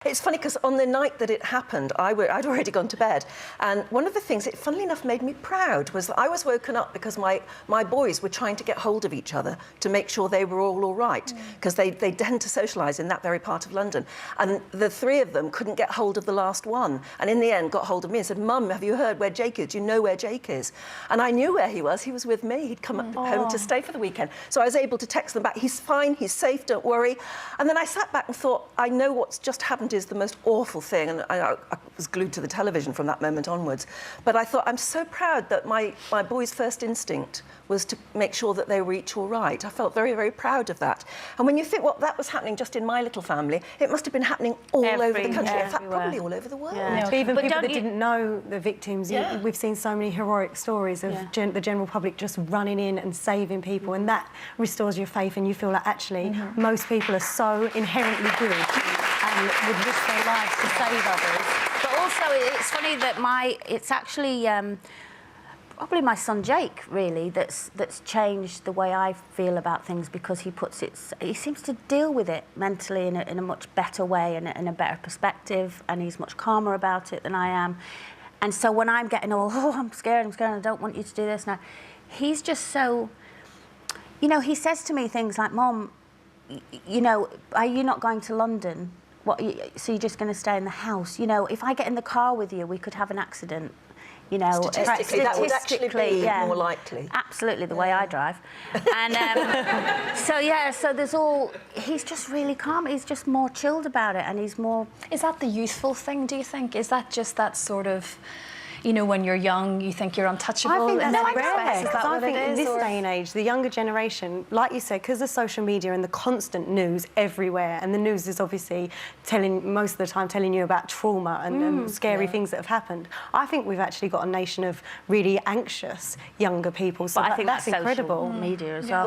It's funny because on the night that it happened, I'd already gone to bed, and one of the things it, funnily enough, made me proud was that I was woken up because my boys were trying to get hold of each other to make sure they were all right, because they tend to socialise in that very part of London, and the three of them couldn't get hold of the last one, and in the end got hold of me and said, "Mum, have you heard where Jake is? Do you know where Jake is?" And I knew where he was. He was with me. He'd come home to stay for the weekend, so I was able to text them back, "He's fine, he's safe, don't worry." And then I sat back and thought, I know what's just happened is the most awful thing, and I was glued to the television from that moment onwards. But I thought, I'm so proud that my boys' first instinct was to make sure that they were each all right. I felt very, very proud of that. And when you think what that was happening just in my little family, it must have been happening all over the country. In fact, probably all over the world. Yeah. Even people that didn't know the victims. Yeah. We've seen so many heroic stories of the general public just running in and saving people, and that restores your faith, and you feel like actually most people are so inherently good and would risk their lives to save others. But also, it's funny that it's actually probably my son Jake, really, that's changed the way I feel about things, because he seems to deal with it mentally in a much better way and in a better perspective, and he's much calmer about it than I am. And so when I'm getting all, I'm scared, I don't want you to do this now, he's just so, you know, he says to me things like, "Mom, you know, are you not going to London? So you're just going to stay in the house? You know, if I get in the car with you, we could have an accident." You know, statistically, that would actually be more likely. Absolutely, the way I drive. And so there's all... He's just really calm. He's just more chilled about it, and he's more... Is that the youthful thing, do you think? Is that just that sort of... You know, when you're young, you think you're untouchable. I think that's no, rare. Is that I what think it is, in this or? day and age, the younger generation, like you said, because of social media and the constant news everywhere, and the news is obviously most of the time telling you about trauma and scary things that have happened. I think we've actually got a nation of really anxious younger people. So But I think that's social incredible. media as well.